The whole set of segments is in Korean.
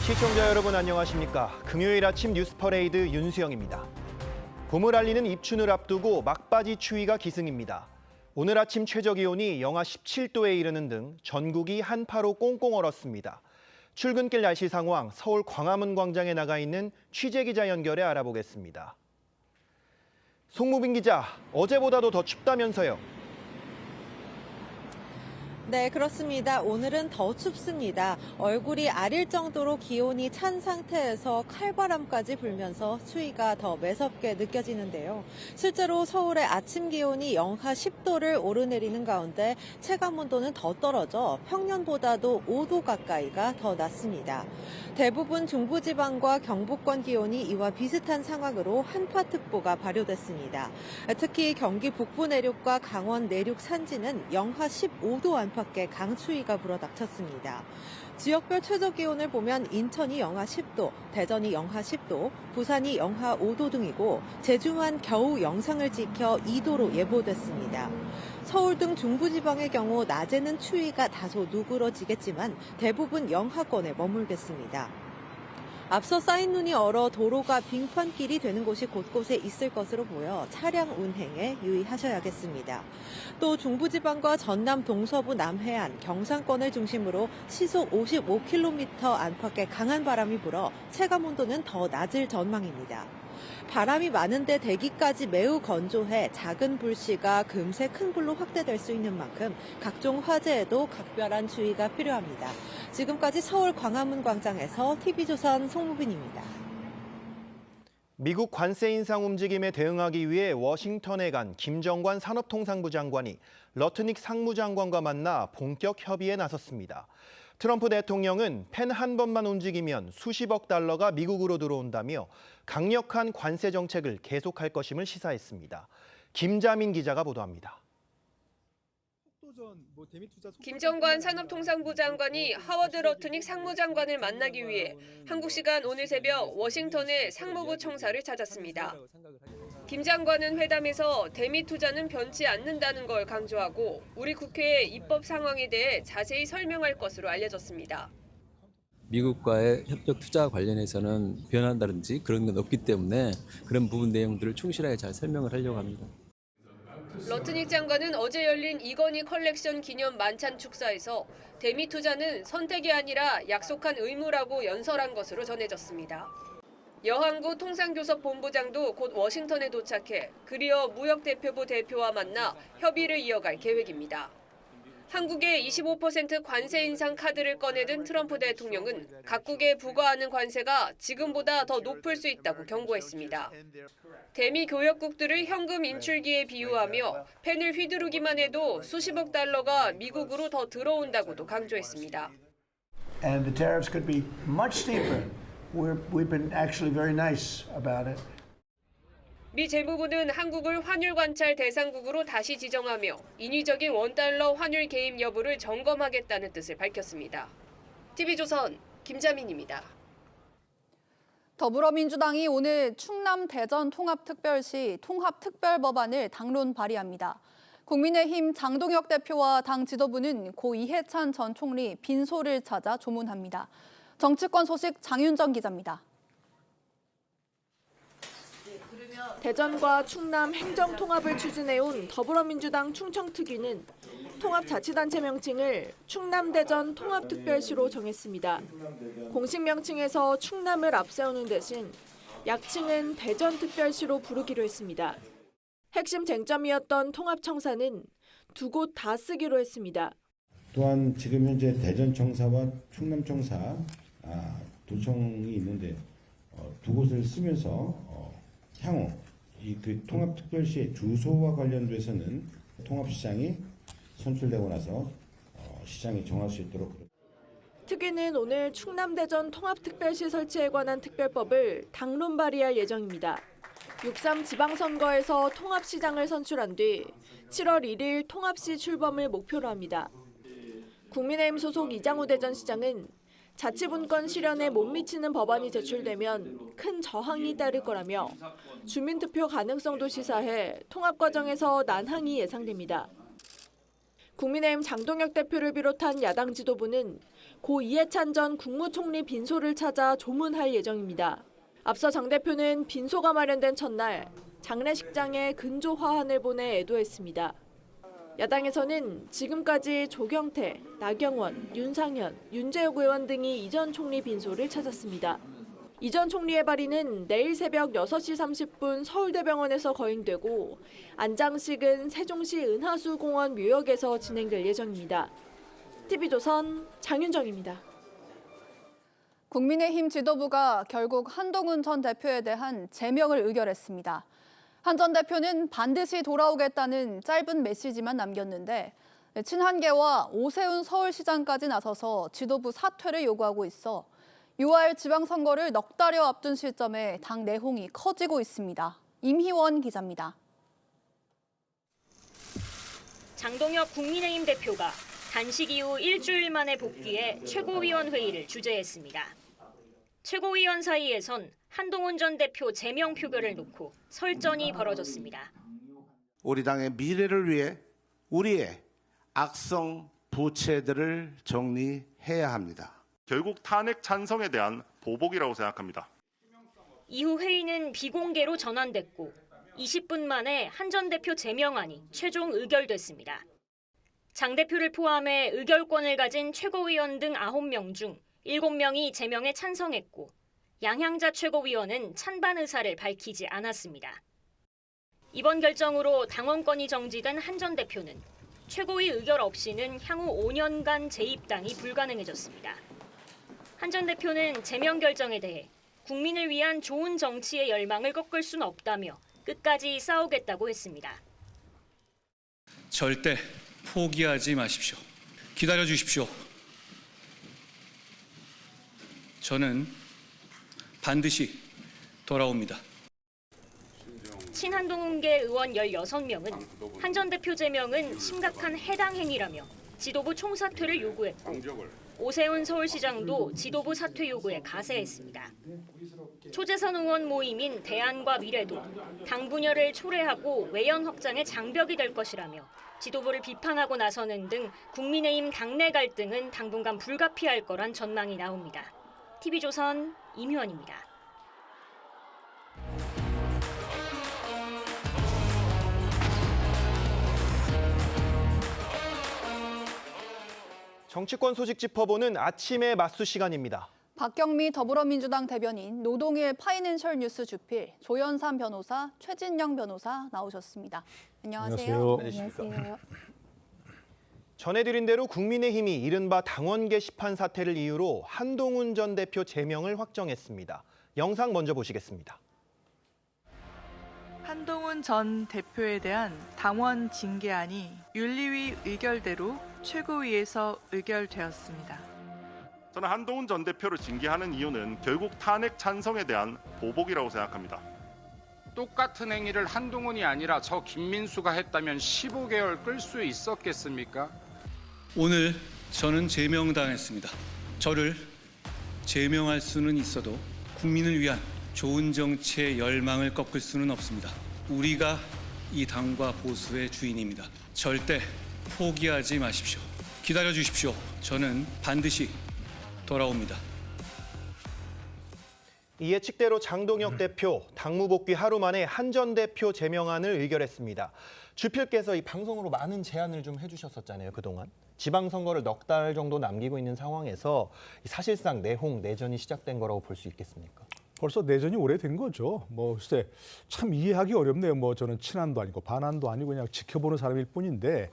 시청자 여러분 안녕하십니까? 금요일 아침 뉴스 퍼레이드 윤수영입니다. 봄을 알리는 입춘을 앞두고 막바지 추위가 기승입니다. 오늘 아침 최저기온이 영하 17도에 이르는 등 전국이 한파로 꽁꽁 얼었습니다. 출근길 날씨 상황 서울 광화문 광장에 나가 있는 취재기자 연결해 알아보겠습니다. 송무빈 기자, 어제보다도 더 춥다면서요? 네, 그렇습니다. 오늘은 더 춥습니다. 얼굴이 아릴 정도로 기온이 찬 상태에서 칼바람까지 불면서 추위가 더 매섭게 느껴지는데요. 실제로 서울의 아침 기온이 영하 10도를 오르내리는 가운데 체감온도는 더 떨어져 평년보다도 5도 가까이가 더 낮습니다. 대부분 중부지방과 경북권 기온이 이와 비슷한 상황으로 한파특보가 발효됐습니다. 특히 경기 북부 내륙과 강원 내륙 산지는 영하 15도 안팎의 강추위가 불어닥쳤습니다. 지역별 최저기온을 보면 인천이 영하 10도, 대전이 영하 10도, 부산이 영하 5도 등이고 제주만 겨우 영상을 지켜 2도로 예보됐습니다. 서울 등 중부지방의 경우 낮에는 추위가 다소 누그러지겠지만 대부분 영하권에 머물겠습니다. 앞서 쌓인 눈이 얼어 도로가 빙판길이 되는 곳이 곳곳에 있을 것으로 보여 차량 운행에 유의하셔야겠습니다. 또 중부지방과 전남 동서부 남해안, 경상권을 중심으로 시속 55km 안팎의 강한 바람이 불어 체감온도는 더 낮을 전망입니다. 바람이 많은데 대기까지 매우 건조해 작은 불씨가 금세 큰 불로 확대될 수 있는 만큼 각종 화재에도 각별한 주의가 필요합니다. 지금까지 서울 광화문 광장에서 TV조선 송무빈입니다. 미국 관세 인상 움직임에 대응하기 위해 워싱턴에 간 김정관 산업통상부 장관이 러트닉 상무장관과 만나 본격 협의에 나섰습니다. 트럼프 대통령은 펜 한 번만 움직이면 수십억 달러가 미국으로 들어온다며 강력한 관세 정책을 계속할 것임을 시사했습니다. 김자민 기자가 보도합니다. 김정관 산업통상부 장관이 하워드 러트닉 상무장관을 만나기 위해 한국 시간 오늘 새벽 워싱턴의 상무부 청사를 찾았습니다. 김 장관은 회담에서 대미 투자는 변치 않는다는 걸 강조하고 우리 국회의 입법 상황에 대해 자세히 설명할 것으로 알려졌습니다. 미국과의 협력 투자 관련해서는 변한다든지 그런 건 없기 때문에 그런 부분 내용들을 충실하게 잘 설명을 하려고 합니다. 러트닉 장관은 어제 열린 이건희 컬렉션 기념 만찬 축사에서 대미 투자는 선택이 아니라 약속한 의무라고 연설한 것으로 전해졌습니다. 여항구 통상교섭본부장도 곧 워싱턴에 도착해 그리어 무역대표부 대표와 만나 협의를 이어갈 계획입니다. 한국의 25% 관세 인상 카드를 꺼내든 트럼프 대통령은 각국에 부과하는 관세가 지금보다 더 높을 수 있다고 경고했습니다. 대미 교역국들을 현금 인출기에 비유하며 펜을 휘두르기만 해도 수십억 달러가 미국으로 더 들어온다고도 강조했습니다. And the tariffs could be much steeper. We've been actually very nice about it. 미 재무부는 한국을 환율 관찰 대상국으로 다시 지정하며 인위적인 원달러 환율 개입 여부를 점검하겠다는 뜻을 밝혔습니다. TV조선 김자민입니다. 더불어민주당이 오늘 충남 대전 통합특별시 통합특별법안을 당론 발의합니다. 국민의힘 장동혁 대표와 당 지도부는 고 이해찬 전 총리 빈소를 찾아 조문합니다. 정치권 소식 장윤정 기자입니다. 대전과 충남 행정통합을 추진해온 더불어민주당 충청특위는 통합자치단체 명칭을 충남대전 통합특별시로 정했습니다. 공식 명칭에서 충남을 앞세우는 대신 약칭은 대전특별시로 부르기로 했습니다. 핵심 쟁점이었던 통합청사는 두 곳 다 쓰기로 했습니다. 또한 지금 현재 대전청사와 충남청사 두 청이 있는데 두 곳을 쓰면서 향후 그 통합특별시의 주소와 관련돼서는 통합시장이 선출되고 나서 시장이 정할 수 있도록. 특위는 오늘 충남대전 통합특별시 설치에 관한 특별법을 당론 발의할 예정입니다. 6.3 지방선거에서 통합시장을 선출한 뒤 7월 1일 통합시 출범을 목표로 합니다. 국민의힘 소속 이장우 대전시장은 자치분권 실현에 못 미치는 법안이 제출되면 큰 저항이 따를 거라며 주민투표 가능성도 시사해 통합 과정에서 난항이 예상됩니다. 국민의힘 장동혁 대표를 비롯한 야당 지도부는 고 이해찬 전 국무총리 빈소를 찾아 조문할 예정입니다. 앞서 장 대표는 빈소가 마련된 첫날 장례식장에 근조 화환을 보내 애도했습니다. 야당에서는 지금까지 조경태, 나경원, 윤상현, 윤재욱 의원 등이 이 전 총리 빈소를 찾았습니다. 이 전 총리의 발의는 내일 새벽 6시 30분 서울대병원에서 거행되고 안장식은 세종시 은하수공원 묘역에서 진행될 예정입니다. TV조선 장윤정입니다. 국민의힘 지도부가 결국 한동훈 전 대표에 대한 제명을 의결했습니다. 한 전 대표는 반드시 돌아오겠다는 짧은 메시지만 남겼는데 친한계와 오세훈 서울시장까지 나서서 지도부 사퇴를 요구하고 있어 6월 지방선거를 넉 달여 앞둔 시점에 당 내홍이 커지고 있습니다. 임희원 기자입니다. 장동혁 국민의힘 대표가 단식 이후 일주일 만에 복귀해 최고위원 회의를 주재했습니다. 최고위원 사이에선 한동훈 전 대표 제명 표결을 놓고 설전이 벌어졌습니다. 우리 당의 미래를 위해 우리의 악성 부채들을 정리해야 합니다. 결국 탄핵 찬성에 대한 보복이라고 생각합니다. 이후 회의는 비공개로 전환됐고 20분 만에 한 전 대표 제명안이 최종 의결됐습니다. 장 대표를 포함해 의결권을 가진 최고위원 등 9명 중 7명이 제명에 찬성했고 양향자 최고위원은 찬반 의사를 밝히지 않았습니다. 이번 결정으로 당원권이 정지된 한 전 대표는 최고위 의결 없이는 향후 5년간 재입당이 불가능해졌습니다. 한 전 대표는 제명 결정에 대해 국민을 위한 좋은 정치의 열망을 꺾을 수는 없다며 끝까지 싸우겠다고 했습니다. 절대 포기하지 마십시오. 기다려 주십시오. 저는 반드시 돌아옵니다. 친한동훈계 의원 16명은 한 전 대표 제명은 심각한 해당 행위라며 지도부 총사퇴를 요구했고 오세훈 서울시장도 지도부 사퇴 요구에 가세했습니다. 초재선 의원 모임인 대안과 미래도 당 분열을 초래하고 외연 확장의 장벽이 될 것이라며 지도부를 비판하고 나서는 등 국민의힘 당내 갈등은 당분간 불가피할 거란 전망이 나옵니다. TV조선 임효원입니다. 정치권 소식 짚어보는 아침의 맞수 시간입니다. 박경미 더불어민주당 대변인, 노동일 파이낸셜 뉴스 주필, 조연삼 변호사, 최진영 변호사 나오셨습니다. 안녕하세요. 안녕하세요. 전해드린 대로 국민의힘이 이른바 당원 게시판 사태를 이유로 한동훈 전 대표 제명을 확정했습니다. 영상 먼저 보시겠습니다. 한동훈 전 대표에 대한 당원 징계안이 윤리위 의결대로 최고위에서 의결되었습니다. 저는 한동훈 전 대표를 징계하는 이유는 결국 탄핵 찬성에 대한 보복이라고 생각합니다. 똑같은 행위를 한동훈이 아니라 저 김민수가 했다면 15개월 끌 수 있었겠습니까? 오늘 저는 제명당했습니다. 저를 제명할 수는 있어도 국민을 위한 좋은 정치의 열망을 꺾을 수는 없습니다. 우리가 이 당과 보수의 주인입니다. 절대 포기하지 마십시오. 기다려 주십시오. 저는 반드시 돌아옵니다. 이 예측대로 장동혁 대표 당무 복귀 하루 만에 한 전 대표 제명안을 의결했습니다. 주필께서 이 방송으로 많은 제안을 좀 해주셨었잖아요, 그동안. 지방선거를 넉 달 정도 남기고 있는 상황에서 사실상 내홍, 내전이 시작된 거라고 볼 수 있겠습니까? 벌써 내전이 오래된 거죠. 글쎄 참 이해하기 어렵네요. 저는 친한도 아니고 반한도 아니고 그냥 지켜보는 사람일 뿐인데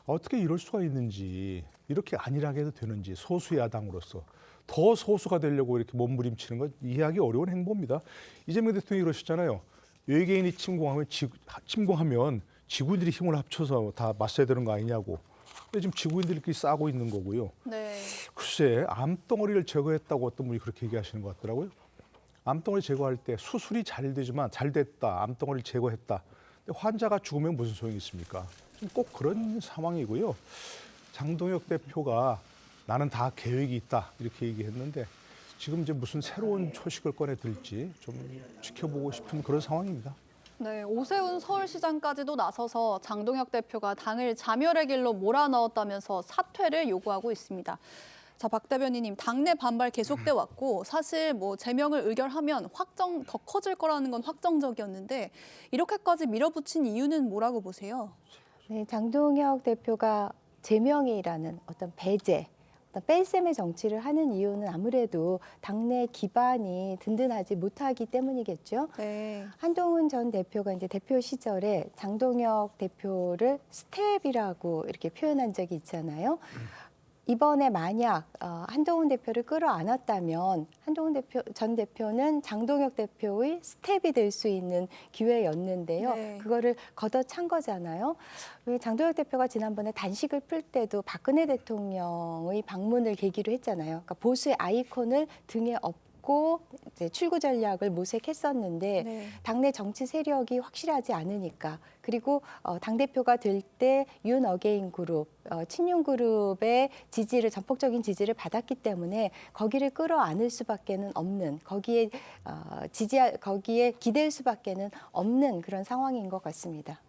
어떻게 이럴 수가 있는지, 이렇게 안일하게 해도 되는지, 소수 야당으로서 더 소수가 되려고 이렇게 몸부림치는 건 이해하기 어려운 행보입니다. 이재명 대통령이 그러셨잖아요. 외계인이 침공하면 지구인들이 힘을 합쳐서 다 맞서야 되는 거 아니냐고. 근데 지금 지구인들끼리 싸고 있는 거고요. 네. 글쎄 암덩어리를 제거했다고 어떤 분이 그렇게 얘기하시는 것 같더라고요. 암덩어리 제거할 때 수술이 잘 되지만 잘 됐다, 암덩어리를 제거했다. 근데 환자가 죽으면 무슨 소용이 있습니까? 꼭 그런 상황이고요. 장동혁 대표가 나는 다 계획이 있다 이렇게 얘기했는데 지금 이제 무슨 새로운 초식을 꺼내 들지 좀 지켜보고 싶은 그런 상황입니다. 네, 오세훈 서울시장까지도 나서서 장동혁 대표가 당을 자멸의 길로 몰아넣었다면서 사퇴를 요구하고 있습니다. 자, 박 대변인님, 당내 반발 계속돼 왔고 사실 뭐 제명을 의결하면 더 커질 거라는 건 확정적이었는데 이렇게까지 밀어붙인 이유는 뭐라고 보세요? 네, 장동혁 대표가 제명이라는 어떤 배제, 어떤 뺄셈의 정치를 하는 이유는 아무래도 당내 기반이 든든하지 못하기 때문이겠죠. 네. 한동훈 전 대표가 이제 대표 시절에 장동혁 대표를 스텝이라고 이렇게 표현한 적이 있잖아요. 이번에 만약 한동훈 대표를 끌어안았다면 한동훈 전 대표는 장동혁 대표의 스텝이 될 수 있는 기회였는데요. 네. 그거를 걷어찬 거잖아요. 왜 장동혁 대표가 지난번에 단식을 풀 때도 박근혜 대통령의 방문을 계기로 했잖아요. 그러니까 보수의 아이콘을 등에 업고 이제 출구 전략을 모색했었는데 네. 당내 정치 세력이 확실하지 않으니까 그리고 당대표가 될 때 윤 어게인 그룹, 친윤 그룹의 전폭적인 지지를 받았기 때문에 거기를 끌어안을 수밖에는 없는 거기에 기댈 수밖에는 없는 그런 상황인 것 같습니다.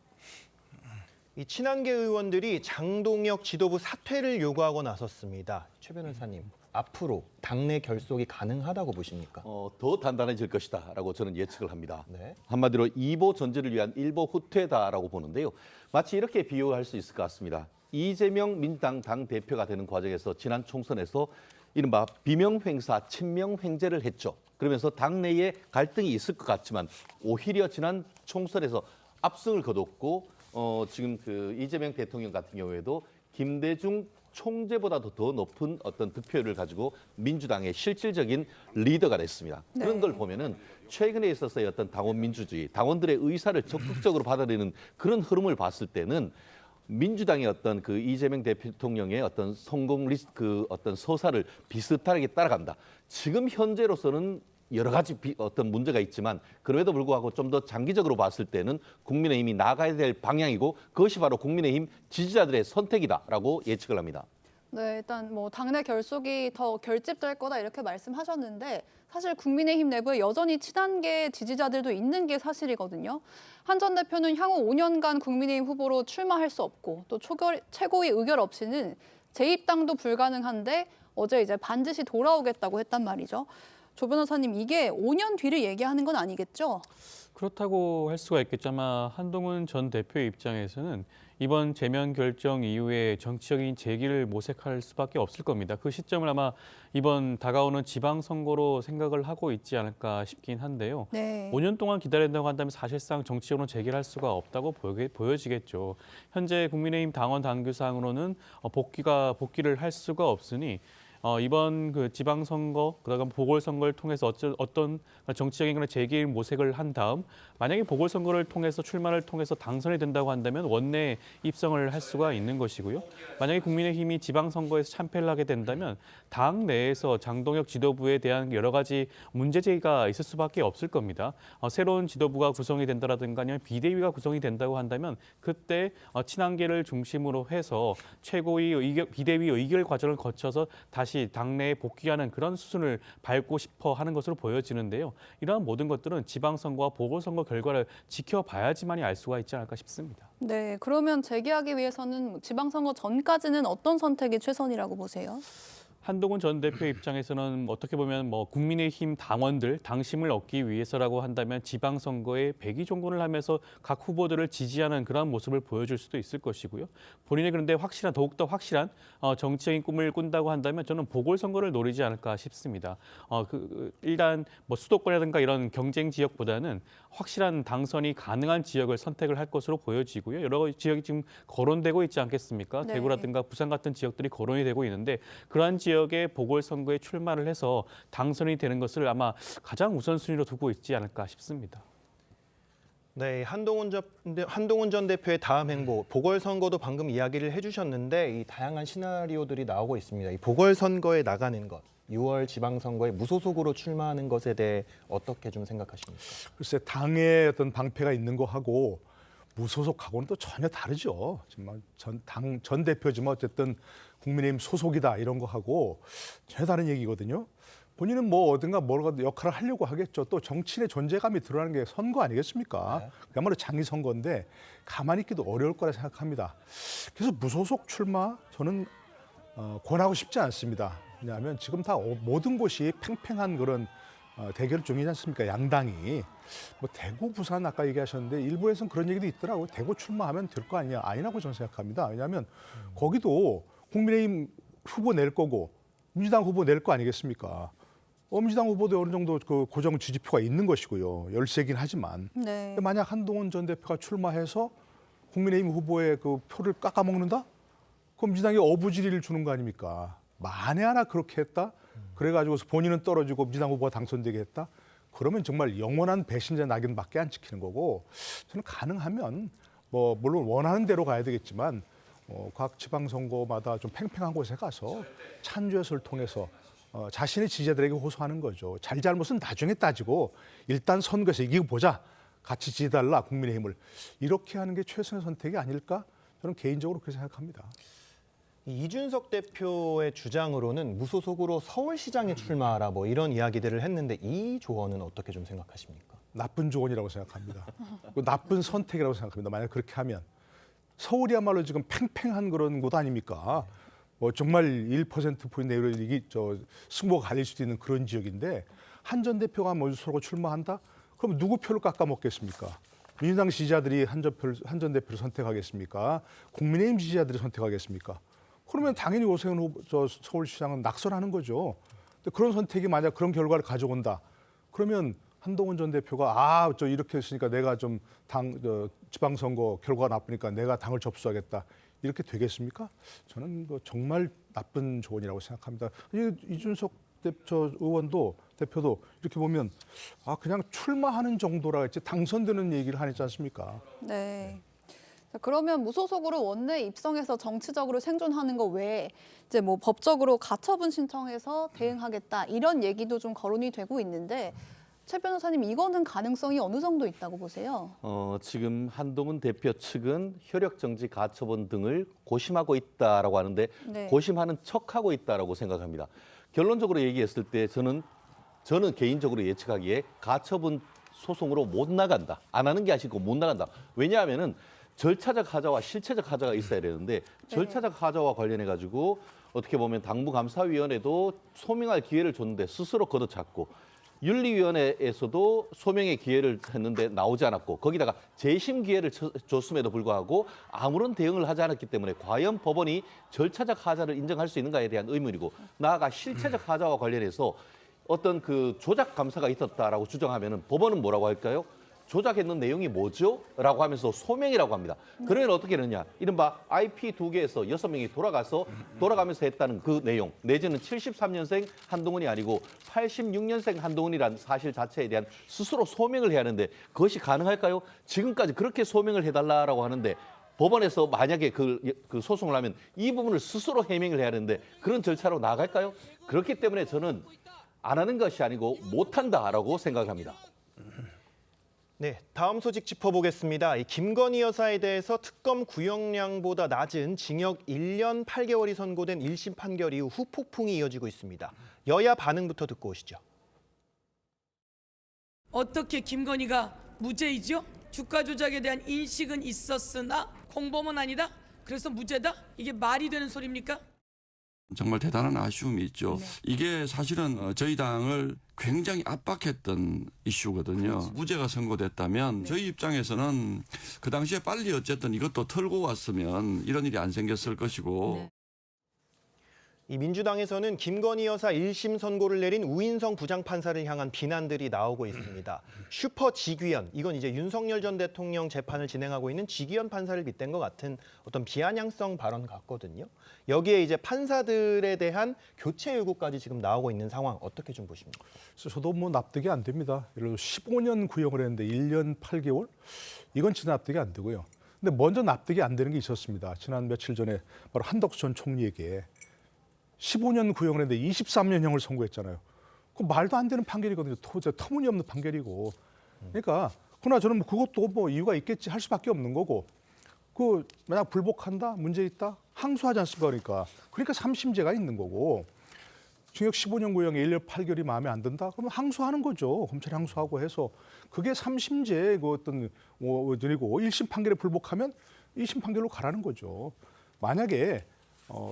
이 친한계 의원들이 장동혁 지도부 사퇴를 요구하고 나섰습니다. 최 변호사님, 앞으로 당내 결속이 가능하다고 보십니까? 더 단단해질 것이다라고 저는 예측을 합니다. 네. 한마디로 2보 전제를 위한 1보 후퇴다라고 보는데요. 마치 이렇게 비유할 수 있을 것 같습니다. 이재명 민주당 당대표가 되는 과정에서 지난 총선에서 이른바 비명횡사, 친명횡재를 했죠. 그러면서 당내에 갈등이 있을 것 같지만 오히려 지난 총선에서 압승을 거뒀고 지금 그 이재명 대통령 같은 경우에도 김대중 총재보다도 더 높은 어떤 득표율을 가지고 민주당의 실질적인 리더가 됐습니다. 그런 네. 걸 보면은 최근에 있어서의 어떤 당원 민주주의, 당원들의 의사를 적극적으로 받아들이는 그런 흐름을 봤을 때는 민주당의 어떤 그 이재명 대통령의 어떤 성공 그 어떤 서사를 비슷하게 따라간다. 지금 현재로서는 여러 가지 어떤 문제가 있지만 그럼에도 불구하고 좀 더 장기적으로 봤을 때는 국민의힘이 나가야 될 방향이고 그것이 바로 국민의힘 지지자들의 선택이다라고 예측을 합니다. 네, 일단 뭐 당내 결속이 더 결집될 거다 이렇게 말씀하셨는데 사실 국민의힘 내부에 여전히 친한계 지지자들도 있는 게 사실이거든요. 한 전 대표는 향후 5년간 국민의힘 후보로 출마할 수 없고 또 최고위 의결 없이는 재입당도 불가능한데 어제 이제 반드시 돌아오겠다고 했단 말이죠. 조 변호사님, 이게 5년 뒤를 얘기하는 건 아니겠죠? 그렇다고 할 수가 있겠죠. 아마 한동훈 전 대표의 입장에서는 이번 제명 결정 이후에 정치적인 재기를 모색할 수밖에 없을 겁니다. 그 시점을 아마 이번 다가오는 지방선거로 생각을 하고 있지 않을까 싶긴 한데요. 네. 5년 동안 기다린다고 한다면 사실상 정치적으로 재기를 할 수가 없다고 보여지겠죠. 현재 국민의힘 당원 당규상으로는 복귀를 할 수가 없으니 이번 그 지방선거, 그다음 보궐선거를 통해서 어떤 정치적인 그런 재기일 모색을 한 다음 만약에 보궐선거를 통해서 출마를 통해서 당선이 된다고 한다면 원내 입성을 할 수가 있는 것이고요. 만약에 국민의힘이 지방선거에서 참패를 하게 된다면 당 내에서 장동혁 지도부에 대한 여러 가지 문제 제기가 있을 수밖에 없을 겁니다. 새로운 지도부가 구성이 된다라든가 아니면 비대위가 구성이 된다고 한다면 그때 친한계를 중심으로 해서 비대위 의결 과정을 거쳐서 다시 당내에 복귀하는 그런 수순을 밟고 싶어 하는 것으로 보여지는데요. 이러한 모든 것들은 지방선거와 보궐선거 결과를 지켜봐야지만이 알 수가 있지 않을까 싶습니다. 네, 그러면 재개하기 위해서는 지방선거 전까지는 어떤 선택이 최선이라고 보세요? 한동훈 전 대표 입장에서는 어떻게 보면 국민의힘 당원들 당심을 얻기 위해서라고 한다면 지방선거에 백의종군을 하면서 각 후보들을 지지하는 그런 모습을 보여줄 수도 있을 것이고요. 본인이 그런데 더욱더 확실한 정치적인 꿈을 꾼다고 한다면 저는 보궐선거를 노리지 않을까 싶습니다. 일단 수도권이라든가 이런 경쟁 지역보다는 확실한 당선이 가능한 지역을 선택을 할 것으로 보여지고요. 여러 지역이 지금 거론되고 있지 않겠습니까? 네. 대구라든가 부산 같은 지역들이 거론이 되고 있는데 그러한 지역의 보궐선거에 출마를 해서 당선이 되는 것을 아마 가장 우선순위로 두고 있지 않을까 싶습니다. 네, 한동훈 전 대표의 다음 행보, 보궐선거도 방금 이야기를 해주셨는데 이 다양한 시나리오들이 나오고 있습니다. 이 보궐선거에 나가는 것, 6월 지방선거에 무소속으로 출마하는 것에 대해 어떻게 좀 생각하십니까? 글쎄, 당에 어떤 방패가 있는 거하고 무소속하고는 또 전혀 다르죠. 정말 전 대표지만 어쨌든 국민의힘 소속이다 이런 거하고 전혀 다른 얘기거든요. 본인은 뭐 어딘가 뭔가 역할을 하려고 하겠죠. 또 정치인의 존재감이 드러나는 게 선거 아니겠습니까? 그야말로 장기 선거인데 가만히 있기도 어려울 거라 생각합니다. 그래서 무소속 출마 저는 권하고 싶지 않습니다. 왜냐하면 지금 다 모든 곳이 팽팽한 그런 대결 중이지 않습니까? 양당이. 뭐 대구, 부산 아까 얘기하셨는데 일부에서는 그런 얘기도 있더라고요. 대구 출마하면 될 거 아니야. 아니라고 저는 생각합니다. 왜냐하면 거기도 국민의힘 후보 낼 거고 민주당 후보 낼 거 아니겠습니까? 민주당 후보도 어느 정도 그 고정 지지표가 있는 것이고요. 열세긴 하지만. 네. 만약 한동훈 전 대표가 출마해서 국민의힘 후보의 그 표를 깎아먹는다? 그럼 민주당이 어부지리를 주는 거 아닙니까? 만에 하나 그렇게 했다? 그래가지고 본인은 떨어지고 민주당 후보가 당선되게 했다? 그러면 정말 영원한 배신자 낙인밖에 안 찍히는 거고 저는 가능하면 뭐 물론 원하는 대로 가야 되겠지만 각 지방선거마다 좀 팽팽한 곳에 가서 찬조회수를 통해서 자신의 지지자들에게 호소하는 거죠. 잘잘못은 나중에 따지고 일단 선거에서 이기고 보자. 같이 지지달라 국민의힘을. 이렇게 하는 게 최선의 선택이 아닐까? 저는 개인적으로 그렇게 생각합니다. 이준석 대표의 주장으로는 무소속으로 서울시장에 출마하라 뭐 이런 이야기들을 했는데 이 조언은 어떻게 좀 생각하십니까? 나쁜 조언이라고 생각합니다. 나쁜 선택이라고 생각합니다. 만약 그렇게 하면. 서울이야말로 지금 팽팽한 그런 곳 아닙니까? 뭐 정말 1%포인트 내로 이게 승부가 갈릴 수도 있는 그런 지역인데 한 전 대표가 무소속으로 출마한다? 그럼 누구 표를 깎아먹겠습니까? 민주당 지지자들이 한 전 대표를 선택하겠습니까? 국민의힘 지지자들이 선택하겠습니까? 그러면 당연히 오세훈 후보, 서울시장은 낙선하는 거죠. 근데 그런 선택이 만약 그런 결과를 가져온다. 그러면 한동훈 전 대표가 이렇게 했으니까 내가 좀 지방선거 결과가 나쁘니까 내가 당을 접수하겠다. 이렇게 되겠습니까? 저는 정말 나쁜 조언이라고 생각합니다. 이준석 대표도 이렇게 보면 그냥 출마하는 정도라 했지 당선되는 얘기를 하지 않습니까? 네. 자, 그러면 무소속으로 원내 입성해서 정치적으로 생존하는 거 외에 이제 뭐 법적으로 가처분 신청해서 대응하겠다 이런 얘기도 좀 거론이 되고 있는데 최 변호사님 이거는 가능성이 어느 정도 있다고 보세요? 지금 한동훈 대표 측은 효력정지 가처분 등을 고심하고 있다라고 하는데 네. 고심하는 척하고 있다라고 생각합니다. 결론적으로 얘기했을 때 저는 개인적으로 예측하기에 가처분 소송으로 못 나간다. 안 하는 게 아니고 못 나간다. 왜냐하면은 절차적 하자와 실체적 하자가 있어야 되는데 절차적 하자와 관련해 가지고 어떻게 보면 당무감사위원회도 소명할 기회를 줬는데 스스로 걷어찼고 윤리위원회에서도 소명의 기회를 했는데 나오지 않았고 거기다가 재심 기회를 줬음에도 불구하고 아무런 대응을 하지 않았기 때문에 과연 법원이 절차적 하자를 인정할 수 있는가에 대한 의문이고 나아가 실체적 하자와 관련해서 어떤 그 조작 감사가 있었다라고 주장하면은 법원은 뭐라고 할까요? 조작했는 내용이 뭐죠? 라고 하면서 소명이라고 합니다. 그러면 어떻게 되느냐? 이른바 IP 2개에서 6명이 돌아가면서 했다는 그 내용, 내지는 73년생 한동훈이 아니고 86년생 한동훈이란 사실 자체에 대한 스스로 소명을 해야 하는데 그것이 가능할까요? 지금까지 그렇게 소명을 해달라고 하는데 법원에서 만약에 그 소송을 하면 이 부분을 스스로 해명을 해야 하는데 그런 절차로 나갈까요? 그렇기 때문에 저는 안 하는 것이 아니고 못한다라고 생각합니다. 네, 다음 소식 짚어보겠습니다. 이 김건희 여사에 대해서 특검 구형량보다 낮은 징역 1년 8개월이 선고된 1심 판결 이후 후폭풍이 이어지고 있습니다. 여야 반응부터 듣고 오시죠. 어떻게 김건희가 무죄이죠? 주가 조작에 대한 인식은 있었으나 공범은 아니다? 그래서 무죄다? 이게 말이 되는 소리입니까? 정말 대단한 아쉬움이 있죠. 네. 이게 사실은 저희 당을 굉장히 압박했던 이슈거든요. 그렇죠. 무죄가 선고됐다면 저희 입장에서는 그 당시에 빨리 어쨌든 이것도 털고 왔으면 이런 일이 안 생겼을 것이고. 이 민주당에서는 김건희 여사 1심 선고를 내린 우인성 부장판사를 향한 비난들이 나오고 있습니다. 슈퍼 직위원, 이건 이제 윤석열 전 대통령 재판을 진행하고 있는 직위원 판사를 빗댄 것 같은 어떤 비아냥성 발언 같거든요. 여기에 이제 판사들에 대한 교체 요구까지 지금 나오고 있는 상황 어떻게 좀 보십니까? 저도 뭐 납득이 안 됩니다. 예를 들어 15년 구형을 했는데 1년 8개월? 이건 진짜 납득이 안 되고요. 근데 먼저 납득이 안 되는 게 있었습니다. 지난 며칠 전에 바로 한덕수 전 총리에게 15년 구형을 했는데 23년형을 선고했잖아요. 그 말도 안 되는 판결이거든요. 터무니없는 판결이고. 그러니까 그러나 저는 그것도 뭐 이유가 있겠지 할 수밖에 없는 거고. 그 만약 불복한다, 문제 있다, 항소하지 않습니까? 그러니까 3심제가 있는 거고. 징역 15년 구형에 1년 8개월이 마음에 안 든다? 그러면 항소하는 거죠. 검찰이 항소하고 해서 그게 3심제 그 어떤 드리고 1심 판결에 불복하면 2심 판결로 가라는 거죠. 만약에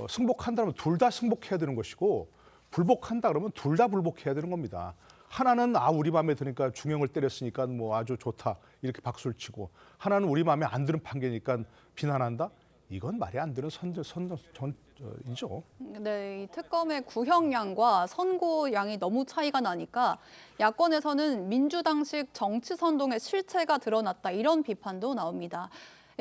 승복한다면 둘 다 승복해야 되는 것이고 불복한다 그러면 둘 다 불복해야 되는 겁니다. 하나는 우리 마음에 드니까 중형을 때렸으니까 뭐 아주 좋다 이렇게 박수를 치고 하나는 우리 마음에 안 드는 판결이니까 비난한다. 이건 말이 안 되는 이죠. 네, 이 특검의 구형량과 선고량이 너무 차이가 나니까 야권에서는 민주당식 정치 선동의 실체가 드러났다 이런 비판도 나옵니다.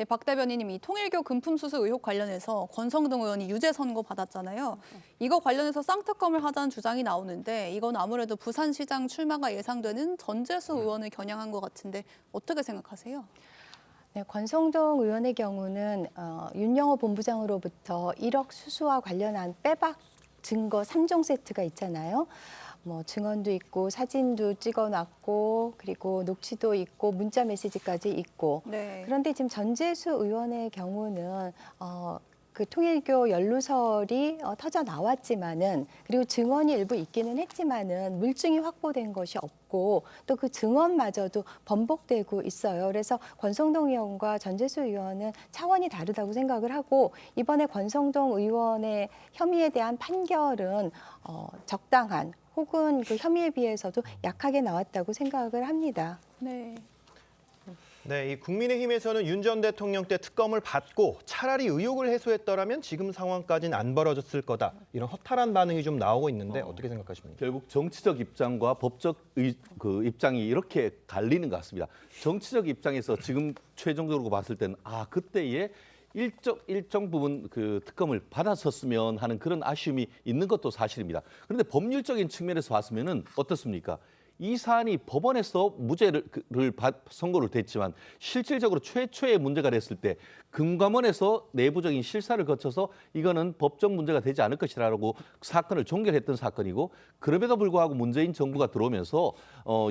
박 대변인님, 이 통일교 금품수수 의혹 관련해서 권성동 의원이 유죄 선고 받았잖아요. 이거 관련해서 쌍특검을 하자는 주장이 나오는데 이건 아무래도 부산시장 출마가 예상되는 전재수 의원을 겨냥한 것 같은데 어떻게 생각하세요? 네, 권성동 의원의 경우는 윤영호 본부장으로부터 1억 수수와 관련한 빼박 증거 3종 세트가 있잖아요. 뭐 증언도 있고 사진도 찍어놨고 그리고 녹취도 있고 문자 메시지까지 있고. 네. 그런데 지금 전재수 의원의 경우는 그 통일교 연루설이 터져 나왔지만은 그리고 증언이 일부 있기는 했지만은 물증이 확보된 것이 없고 또 그 증언마저도 번복되고 있어요. 그래서 권성동 의원과 전재수 의원은 차원이 다르다고 생각을 하고 이번에 권성동 의원의 혐의에 대한 판결은 적당한 혹은 그 혐의에 비해서도 약하게 나왔다고 생각을 합니다. 네. 네, 이 국민의힘에서는 윤 전 대통령 때 특검을 받고 차라리 의혹을 해소했더라면 지금 상황까지는 안 벌어졌을 거다. 이런 허탈한 반응이 좀 나오고 있는데 어떻게 생각하십니까? 결국 정치적 입장과 법적 입장이 이렇게 갈리는 것 같습니다. 정치적 입장에서 지금 최종적으로 봤을 때는 그때에 일정 부분 그 특검을 받았었으면 하는 그런 아쉬움이 있는 것도 사실입니다. 그런데 법률적인 측면에서 봤으면은 어떻습니까? 이 사안이 법원에서 무죄를 선고를 됐지만 실질적으로 최초의 문제가 됐을 때 금감원에서 내부적인 실사를 거쳐서 이거는 법적 문제가 되지 않을 것이라고 사건을 종결했던 사건이고 그럼에도 불구하고 문재인 정부가 들어오면서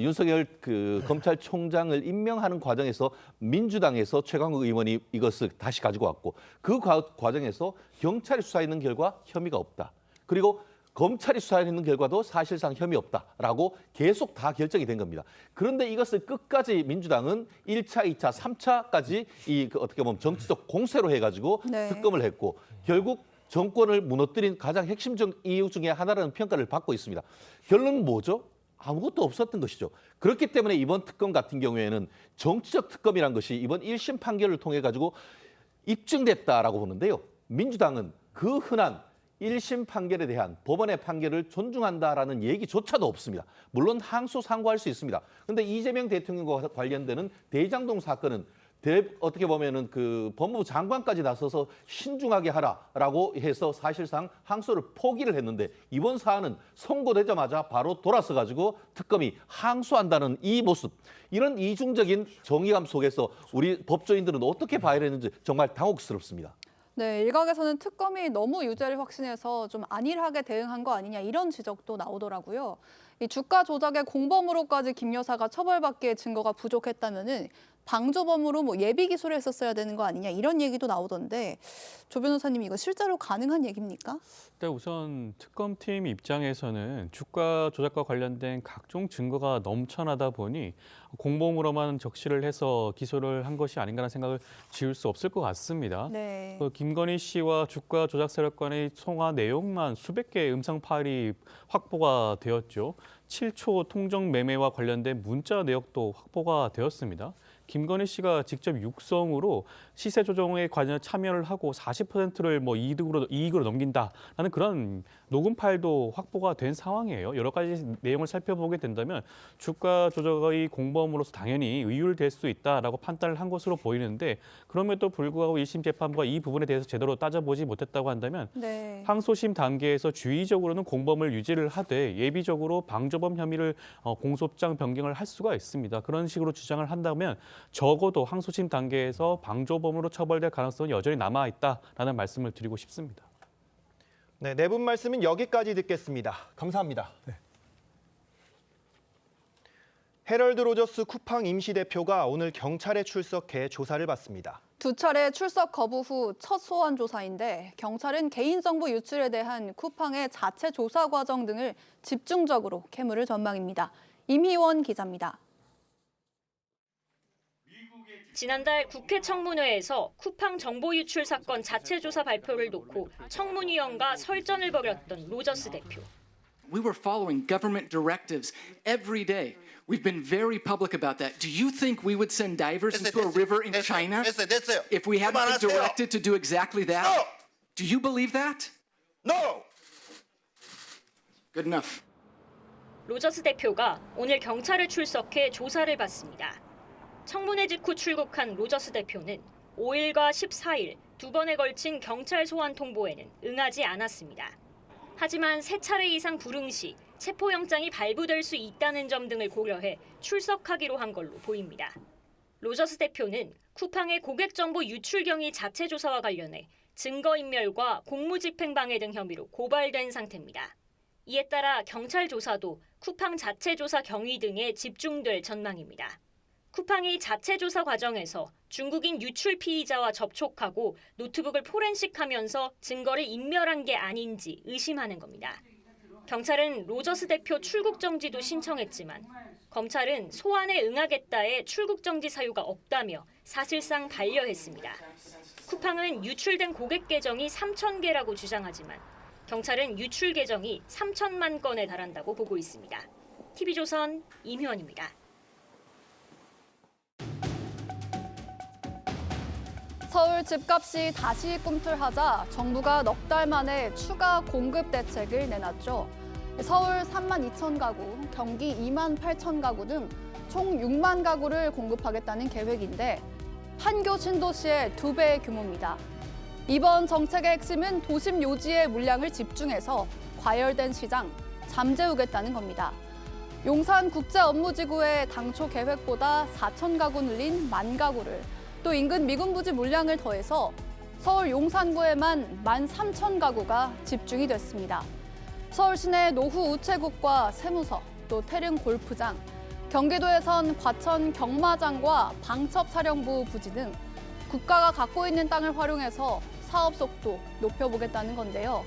윤석열 그 검찰총장을 임명하는 과정에서 민주당에서 최강욱 의원이 이것을 다시 가지고 왔고 그 과정에서 경찰이 수사했는 결과 혐의가 없다. 그리고 검찰이 수사했는 결과도 사실상 혐의 없다라고 계속 다 결정이 된 겁니다. 그런데 이것을 끝까지 민주당은 1차, 2차, 3차까지 어떻게 보면 정치적 공세로 해가지고 네. 특검을 했고 결국 정권을 무너뜨린 가장 핵심적 이유 중에 하나라는 평가를 받고 있습니다. 결론은 뭐죠? 아무것도 없었던 것이죠. 그렇기 때문에 이번 특검 같은 경우에는 정치적 특검이란 것이 이번 1심 판결을 통해 가지고 입증됐다라고 보는데요. 민주당은 그 흔한 1심 판결에 대한 법원의 판결을 존중한다라는 얘기조차도 없습니다. 물론 항소 상고할 수 있습니다. 그런데 이재명 대통령과 관련되는 대장동 사건은 어떻게 보면은 그 법무부 장관까지 나서서 신중하게 하라라고 해서 사실상 항소를 포기를 했는데 이번 사안은 선고되자마자 바로 돌아서 가지고 특검이 항소한다는 이 모습, 이런 이중적인 정의감 속에서 우리 법조인들은 어떻게 봐야 되는지 정말 당혹스럽습니다. 네, 일각에서는 특검이 너무 유죄를 확신해서 좀 안일하게 대응한 거 아니냐 이런 지적도 나오더라고요. 이 주가 조작의 공범으로까지 김 여사가 처벌받기에 증거가 부족했다면은 방조범으로 뭐 예비 기소를 했었어야 되는 거 아니냐 이런 얘기도 나오던데 조 변호사님 이거 실제로 가능한 얘기입니까? 네, 우선 특검팀 입장에서는 주가 조작과 관련된 각종 증거가 넘쳐나다 보니 공범으로만 적시를 해서 기소를 한 것이 아닌가라는 생각을 지울 수 없을 것 같습니다. 네. 김건희 씨와 주가 조작 세력간의 통화 내용만 수백 개의 음성 파일이 확보가 되었죠. 7초 통정 매매와 관련된 문자 내역도 확보가 되었습니다. 김건희 씨가 직접 육성으로 시세 조정에 관련 참여를 하고 40%를 뭐 이익으로 넘긴다라는 그런 녹음 파일도 확보가 된 상황이에요. 여러 가지 내용을 살펴보게 된다면 주가 조작의 공범으로서 당연히 의율될 수 있다라고 판단을 한 것으로 보이는데 그럼에도 불구하고 1심 재판부가 이 부분에 대해서 제대로 따져보지 못했다고 한다면 네. 항소심 단계에서 주의적으로는 공범을 유지를 하되 예비적으로 방조범 혐의를 공소장 변경을 할 수가 있습니다. 그런 식으로 주장을 한다면 적어도 항소심 단계에서 방조범으로 처벌될 가능성은 여전히 남아있다라는 말씀을 드리고 싶습니다. 네, 네 분 말씀은 여기까지 듣겠습니다. 감사합니다. 네. 헤럴드 로저스 쿠팡 임시대표가 오늘 경찰에 출석해 조사를 받습니다. 두 차례 출석 거부 후 첫 소환 조사인데 경찰은 개인정보 유출에 대한 쿠팡의 자체 조사 과정 등을 집중적으로 캐물을 전망입니다. 임희원 기자입니다. 지난달 국회 청문회에서 쿠팡 정보 유출 사건 자체 조사 발표를 놓고 청문위원과 설전을 벌였던 로저스 대표. We were following government directives every day. We've been very public about that. Do you think we would send divers into a river in China if we hadn't been directed to do exactly that? No. Do you believe that? No. Good enough. 로저스 대표가 오늘 경찰에 출석해 조사를 받습니다. 청문회 직후 출국한 로저스 대표는 5일과 14일 두 번에 걸친 경찰 소환 통보에는 응하지 않았습니다. 하지만 3차례 이상 불응 시 체포영장이 발부될 수 있다는 점 등을 고려해 출석하기로 한 걸로 보입니다. 로저스 대표는 쿠팡의 고객정보 유출 경위 자체 조사와 관련해 증거인멸과 공무집행방해 등 혐의로 고발된 상태입니다. 이에 따라 경찰 조사도 쿠팡 자체 조사 경위 등에 집중될 전망입니다. 쿠팡이 자체 조사 과정에서 중국인 유출 피의자와 접촉하고 노트북을 포렌식하면서 증거를 인멸한 게 아닌지 의심하는 겁니다. 경찰은 로저스 대표 출국 정지도 신청했지만 검찰은 소환에 응하겠다에 출국 정지 사유가 없다며 사실상 반려했습니다. 쿠팡은 유출된 고객 계정이 3,000개라고 주장하지만 경찰은 유출 계정이 3천만 건에 달한다고 보고 있습니다. TV조선 임효원입니다. 서울 집값이 다시 꿈틀하자 정부가 넉 달 만에 추가 공급 대책을 내놨죠. 서울 3만 2천 가구, 경기 2만 8천 가구 등 총 6만 가구를 공급하겠다는 계획인데 판교 신도시의 2배의 규모입니다. 이번 정책의 핵심은 도심 요지의 물량을 집중해서 과열된 시장, 잠재우겠다는 겁니다. 용산 국제업무지구의 당초 계획보다 4천 가구 늘린 1만 가구를, 또 인근 미군부지 물량을 더해서 서울 용산구에만 13,000 가구가 집중이 됐습니다. 서울 시내 노후 우체국과 세무서, 또 태릉 골프장, 경기도에선 과천 경마장과 방첩사령부 부지 등 국가가 갖고 있는 땅을 활용해서 사업 속도 높여보겠다는 건데요.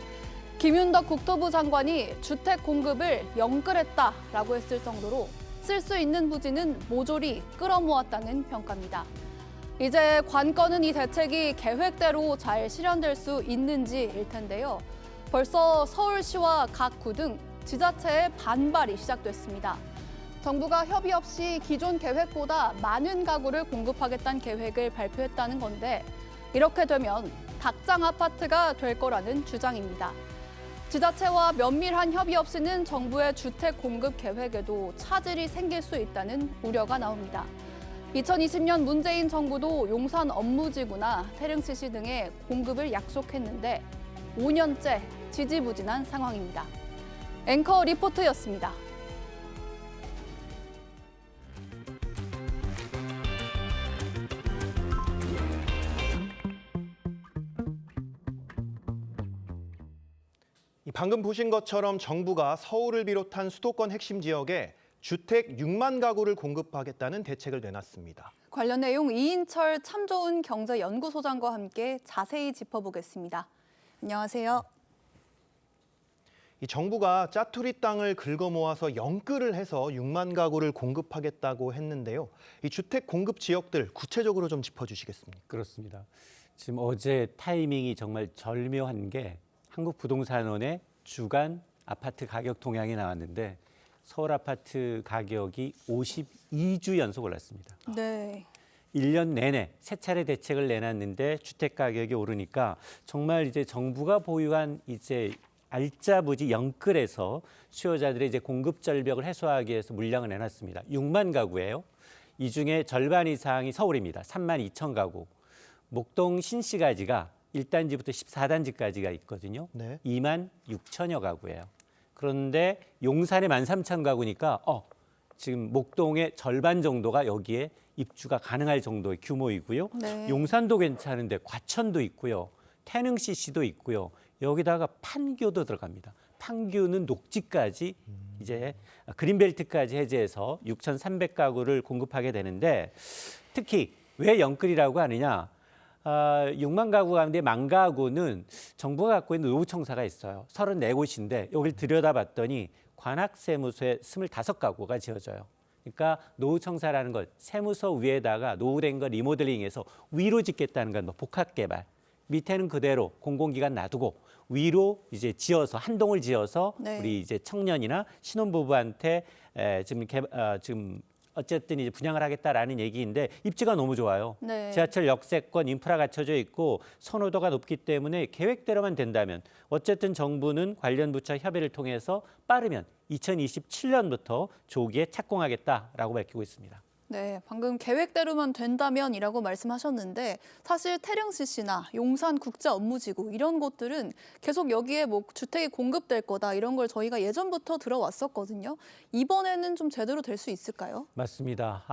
김윤덕 국토부 장관이 주택 공급을 영끌했다라고 했을 정도로 쓸 수 있는 부지는 모조리 끌어모았다는 평가입니다. 이제 관건은 이 대책이 계획대로 잘 실현될 수 있는지일 텐데요. 벌써 서울시와 각 구 등 지자체의 반발이 시작됐습니다. 정부가 협의 없이 기존 계획보다 많은 가구를 공급하겠다는 계획을 발표했다는 건데 이렇게 되면 닭장 아파트가 될 거라는 주장입니다. 지자체와 면밀한 협의 없이는 정부의 주택 공급 계획에도 차질이 생길 수 있다는 우려가 나옵니다. 2020년 문재인 정부도 용산 업무지구나 태릉CC 등의 공급을 약속했는데 5년째 지지부진한 상황입니다. 앵커 리포트였습니다. 방금 보신 것처럼 정부가 서울을 비롯한 수도권 핵심 지역에 주택 6만 가구를 공급하겠다는 대책을 내놨습니다. 관련 내용 이인철 참 좋은 경제연구소장과 함께 자세히 짚어보겠습니다. 안녕하세요. 이 정부가 짜투리 땅을 긁어 모아서 영끌을 해서 6만 가구를 공급하겠다고 했는데요. 이 주택 공급 지역들 구체적으로 좀 짚어주시겠습니까? 그렇습니다. 지금 어제 타이밍이 정말 절묘한 게 한국부동산원의 주간 아파트 가격 동향이 나왔는데 서울 아파트 가격이 52주 연속 올랐습니다. 네. 1년 내내 3차례 대책을 내놨는데 주택 가격이 오르니까 정말 이제 정부가 보유한 이제 알짜 부지 영끌에서 수요자들의 이제 공급 절벽을 해소하기 위해서 물량을 내놨습니다. 6만 가구예요. 이 중에 절반 이상이 서울입니다. 3만 2천 가구. 목동 신시가지가 1단지부터 14단지까지가 있거든요. 네. 2만 6천여 가구예요. 그런데 용산에 13,000 가구니까 지금 목동의 절반 정도가 여기에 입주가 가능할 정도의 규모이고요. 네. 용산도 괜찮은데 과천도 있고요. 태릉CC도 있고요. 여기다가 판교도 들어갑니다. 판교는 녹지까지 이제 그린벨트까지 해제해서 6,300가구를 공급하게 되는데 특히 왜 영끌이라고 하느냐? 6만 가구 가운데 1만 가구는 정부가 갖고 있는 노후청사가 있어요. 34곳인데 여기를 들여다봤더니 관악세무서에 25가구가 지어져요. 그러니까 노후청사라는 것, 세무서 위에다가 노후된 거 리모델링해서 위로 짓겠다는 건 복합개발. 밑에는 그대로 공공기관 놔두고 위로 이제 지어서 한 동을 지어서 네. 우리 이제 청년이나 신혼부부한테 지금 어쨌든 이제 분양을 하겠다라는 얘기인데 입지가 너무 좋아요. 네. 지하철 역세권 인프라 갖춰져 있고 선호도가 높기 때문에 계획대로만 된다면 어쨌든 정부는 관련 부처 협의를 통해서 빠르면 2027년부터 조기에 착공하겠다라고 밝히고 있습니다. 네, 방금 계획대로만 된다면이라고 말씀하셨는데 사실 태릉CC나 용산국제업무지구 이런 곳들은 계속 여기에 뭐 주택이 공급될 거다 이런 걸 저희가 예전부터 들어왔었거든요. 이번에는 좀 제대로 될 수 있을까요? 맞습니다.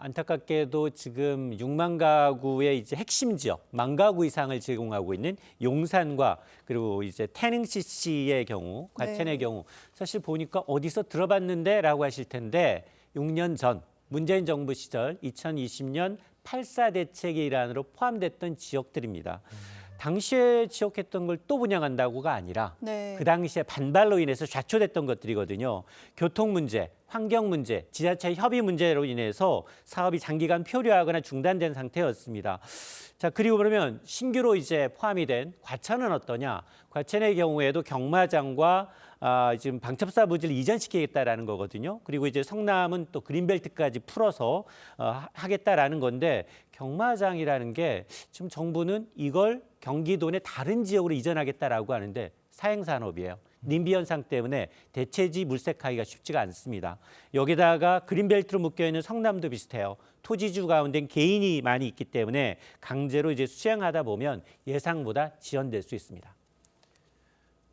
안타깝게도 지금 6만 가구의 이제 핵심 지역, 1만 가구 이상을 제공하고 있는 용산과 그리고 이제 태릉CC의 경우, 과천의 경우 사실 보니까 어디서 들어봤는데라고 하실 텐데 6년 전 문재인 정부 시절 2020년 8.4 대책의 일환으로 포함됐던 지역들입니다. 당시에 지역했던 걸 또 분양한다고가 아니라 네. 그 당시에 반발로 인해서 좌초됐던 것들이거든요. 교통 문제, 환경 문제, 지자체 협의 문제로 인해서 사업이 장기간 표류하거나 중단된 상태였습니다. 자, 그리고 그러면 신규로 이제 포함이 된 과천은 어떠냐? 과천의 경우에도 경마장과 지금 방첩사 부지를 이전시키겠다라는 거거든요. 그리고 이제 성남은 또 그린벨트까지 풀어서 하겠다라는 건데 경마장이라는 게 지금 정부는 이걸 경기도 내 다른 지역으로 이전하겠다라고 하는데 사행산업이에요. 님비 현상 때문에 대체지 물색하기가 쉽지가 않습니다. 여기다가 그린벨트로 묶여있는 성남도 비슷해요. 토지주 가운데 개인이 많이 있기 때문에 강제로 이제 수행하다 보면 예상보다 지연될 수 있습니다.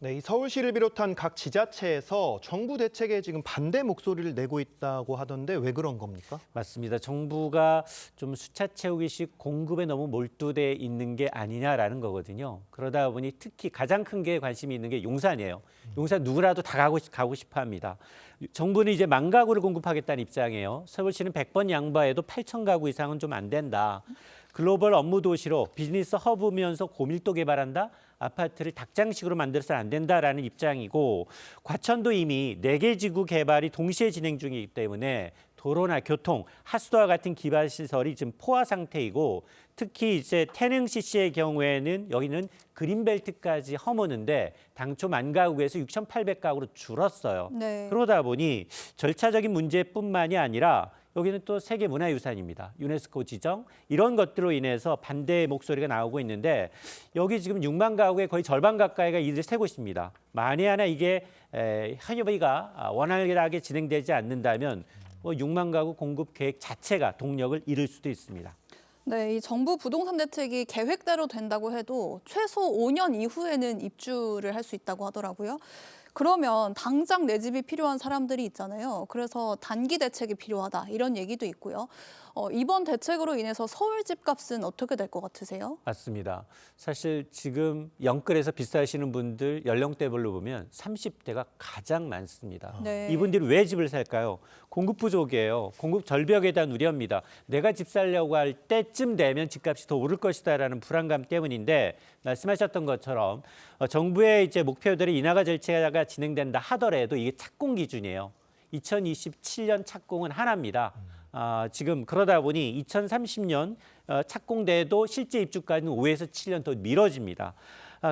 네, 이 서울시를 비롯한 각 지자체에서 정부 대책에 지금 반대 목소리를 내고 있다고 하던데 왜 그런 겁니까? 맞습니다. 정부가 좀 숫자 채우기식 공급에 너무 몰두돼 있는 게 아니냐라는 거거든요. 그러다 보니 특히 가장 큰 게 관심이 있는 게 용산이에요. 용산 누구라도 다 가고 싶어 합니다. 정부는 이제 1만 가구를 공급하겠다는 입장이에요. 서울시는 100번 양보해도 8천 가구 이상은 좀 안 된다. 글로벌 업무 도시로 비즈니스 허브면서 고밀도 개발한다? 아파트를 닭장식으로 만들어서는 안 된다라는 입장이고 과천도 이미 4개 지구 개발이 동시에 진행 중이기 때문에 도로나 교통, 하수도와 같은 기반시설이 지금 포화 상태이고 특히 이제 태릉CC의 경우에는 여기는 그린벨트까지 허무는데 당초 1만 가구에서 6,800가구로 줄었어요. 네. 그러다 보니 절차적인 문제뿐만이 아니라 여기는 또 세계문화유산입니다. 유네스코 지정 이런 것들로 인해서 반대 목소리가 나오고 있는데 여기 지금 6만 가구의 거의 절반 가까이가 이들 세 곳입니다. 만에 하나 이게 협의가 원활하게 진행되지 않는다면 6만 가구 공급 계획 자체가 동력을 잃을 수도 있습니다. 네, 이 정부 부동산 대책이 계획대로 된다고 해도 최소 5년 이후에는 입주를 할 수 있다고 하더라고요. 그러면 당장 내 집이 필요한 사람들이 있잖아요. 그래서 단기 대책이 필요하다 이런 얘기도 있고요. 이번 대책으로 인해서 서울 집값은 어떻게 될 것 같으세요? 맞습니다. 사실 지금 영끌에서 비싸시는 분들 연령대별로 보면 30대가 가장 많습니다. 네. 이분들이 왜 집을 살까요? 공급 부족이에요. 공급 절벽에 대한 우려입니다. 내가 집 살려고 할 때쯤 되면 집값이 더 오를 것이다라는 불안감 때문인데 말씀하셨던 것처럼 정부의 이제 목표들이 인하가 절차가 진행된다 하더라도 이게 착공 기준이에요. 2027년 착공은 하나입니다. 지금 그러다 보니 2030년 착공돼도 실제 입주까지는 5에서 7년 더 미뤄집니다.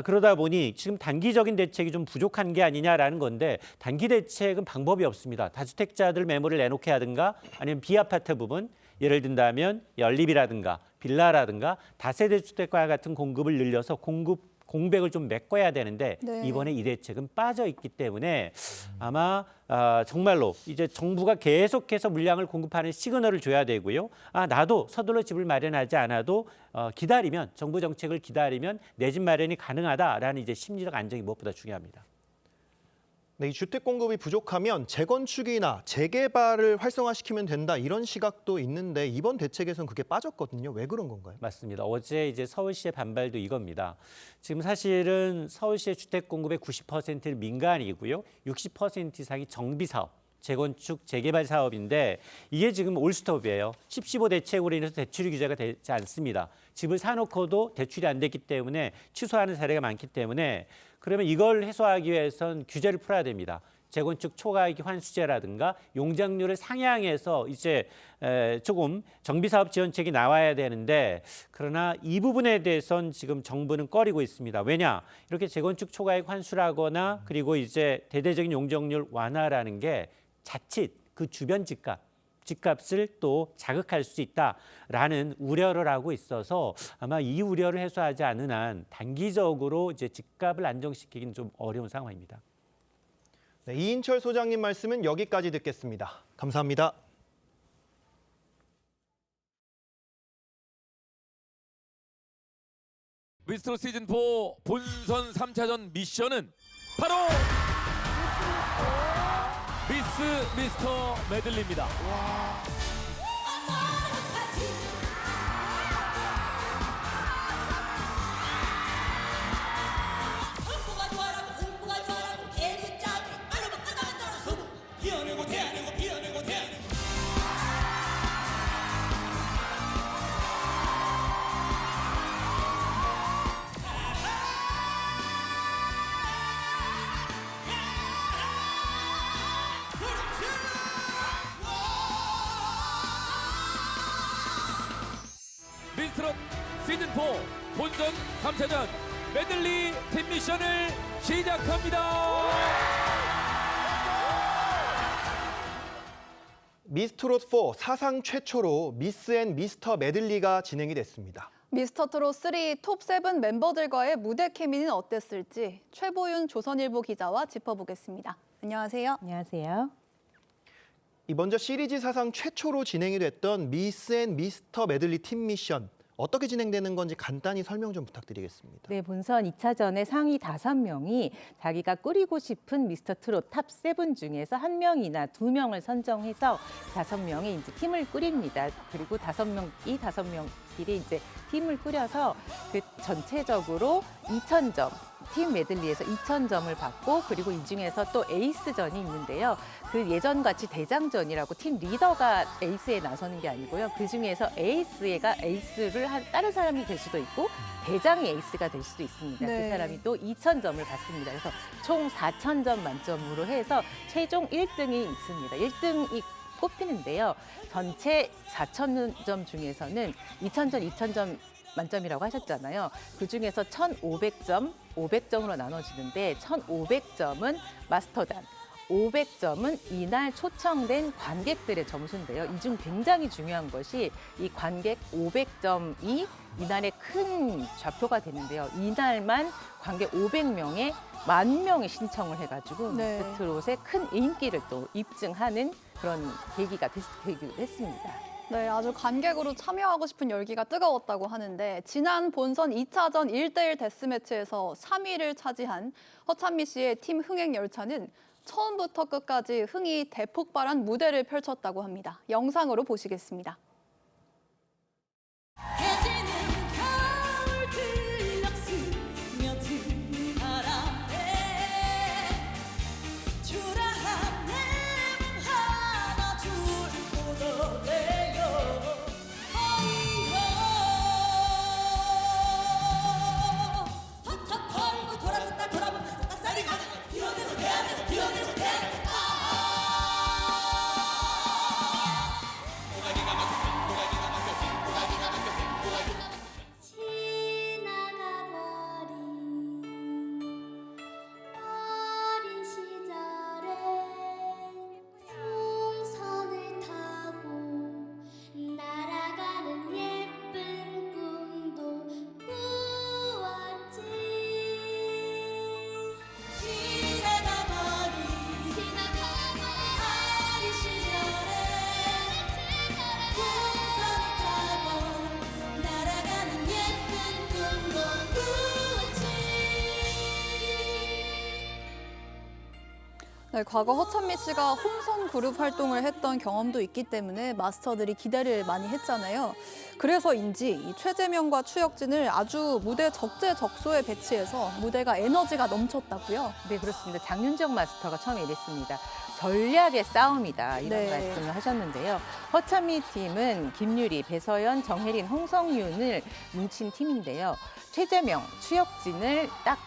그러다 보니 지금 단기적인 대책이 좀 부족한 게 아니냐라는 건데 단기 대책은 방법이 없습니다. 다주택자들 매물을 내놓게 하든가 아니면 비아파트 부분 예를 든다면 연립이라든가 빌라라든가 다세대 주택과 같은 공급을 늘려서 공백을 좀 메꿔야 되는데 네. 이번에 이 대책은 빠져 있기 때문에 아마 정말로 이제 정부가 계속해서 물량을 공급하는 시그널을 줘야 되고요. 나도 서둘러 집을 마련하지 않아도 기다리면 정부 정책을 기다리면 내 집 마련이 가능하다라는 이제 심리적 안정이 무엇보다 중요합니다. 네, 이 주택 공급이 부족하면 재건축이나 재개발을 활성화시키면 된다 이런 시각도 있는데 이번 대책에서는 그게 빠졌거든요. 왜 그런 건가요? 맞습니다. 어제 이제 서울시의 반발도 이겁니다. 지금 사실은 서울시의 주택 공급의 90%를 민간이고요. 60% 이상이 정비 사업, 재건축, 재개발 사업인데 이게 지금 올스톱이에요. 10.15 대책으로 인해서 대출 규제가 되지 않습니다. 집을 사놓고도 대출이 안 됐기 때문에 취소하는 사례가 많기 때문에 그러면 이걸 해소하기 위해선 규제를 풀어야 됩니다. 재건축 초과이기 환수제라든가 용적률을 상향해서 이제 조금 정비사업 지원책이 나와야 되는데 그러나 이 부분에 대해서는 지금 정부는 꺼리고 있습니다. 왜냐? 이렇게 재건축 초과이기 환수라거나 그리고 이제 대대적인 용적률 완화라는 게 자칫 그 주변 집값을 또 자극할 수 있다라는 우려를 하고 있어서 아마 이 우려를 해소하지 않는 한 단기적으로 이제 집값을 안정시키기는 좀 어려운 상황입니다. 네, 이인철 소장님 말씀은 여기까지 듣겠습니다. 감사합니다. 미스터 시즌4 본선 3차전 미션은 바로 미스터 메들리입니다. 미스터 시즌4 본선 3차전 메들리 팀 미션을 시작합니다. 미스트롯4 사상 최초로 미스 앤 미스터 메들리가 진행이 됐습니다. 미스터트롯 3 톱7 멤버들과의 무대 케미는 어땠을지 최보윤 조선일보 기자와 짚어보겠습니다. 안녕하세요. 안녕하세요. 먼저 시리즈 사상 최초로 진행이 됐던 미스 앤 미스터 메들리 팀 미션 어떻게 진행되는 건지 간단히 설명 좀 부탁드리겠습니다. 네, 본선 2차전에 상위 5명이 자기가 꾸리고 싶은 미스터트롯 탑7 중에서 1명이나 2명을 선정해서 5명이 이제 팀을 꾸립니다. 그리고 5명끼리 이제 팀을 꾸려서 그 전체적으로 2,000점, 팀 메들리에서 2,000점을 받고 그리고 이 중에서 또 에이스전이 있는데요. 그 예전같이 대장전이라고 팀 리더가 에이스에 나서는 게 아니고요. 그 중에서 에이스를 한 다른 사람이 될 수도 있고 대장이 에이스가 될 수도 있습니다. 네. 그 사람이 또 2,000점을 받습니다. 그래서 총 4,000점 만점으로 해서 최종 1등이 있습니다. 1등이 꼽히는데요. 전체 4,000점 중에서는 2,000점 만점이라고 하셨잖아요. 그중에서 1,500점, 500점으로 나눠지는데 1,500점은 마스터단, 500점은 이날 초청된 관객들의 점수인데요. 이 중 굉장히 중요한 것이 이 관객 500점이 이날의 큰 좌표가 되는데요. 이날만 관객 500명에 10,000명이 신청을 해가지고 네. 미스트롯의 큰 인기를 또 입증하는 그런 계기가 되기도 했습니다. 네, 아주 관객으로 참여하고 싶은 열기가 뜨거웠다고 하는데 지난 본선 2차전 1대1 데스매치에서 3위를 차지한 허찬미 씨의 팀 흥행열차는 처음부터 끝까지 흥이 대폭발한 무대를 펼쳤다고 합니다. 영상으로 보시겠습니다. 네, 과거 허찬미 씨가 홍성 그룹 활동을 했던 경험도 있기 때문에 마스터들이 기대를 많이 했잖아요. 그래서인지 이 최재명과 추혁진을 아주 무대 적재적소에 배치해서 무대가 에너지가 넘쳤다고요? 네, 그렇습니다. 장윤정 마스터가 처음에 이랬습니다. 전략의 싸움이다 이런 네. 말씀을 하셨는데요. 허찬미 팀은 김유리, 배서연, 정혜린, 홍성윤을 뭉친 팀인데요. 최재명, 추혁진을 딱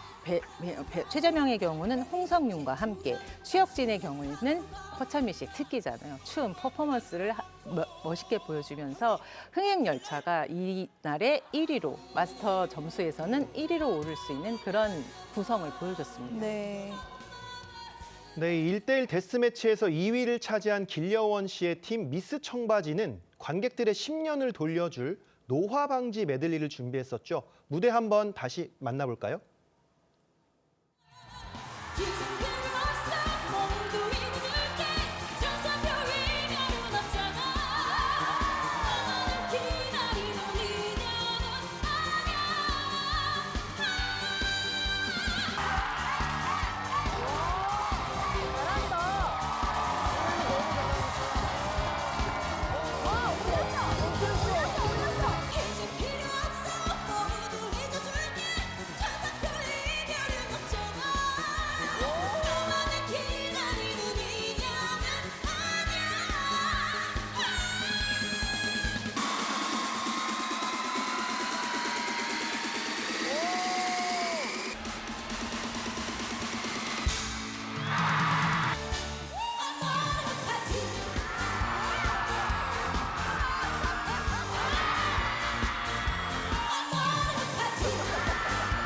최재명의 경우는 홍성윤과 함께, 추혁진의 경우에는 허찬미 씨 특기잖아요. 춤, 퍼포먼스를 멋있게 보여주면서 흥행열차가 이날의 1위로, 마스터 점수에서는 1위로 오를 수 있는 그런 구성을 보여줬습니다. 네. 네, 1대1 데스매치에서 2위를 차지한 길려원 씨의 팀 미스 청바지는 관객들의 10년을 돌려줄 노화 방지 메들리를 준비했었죠. 무대 한번 다시 만나볼까요?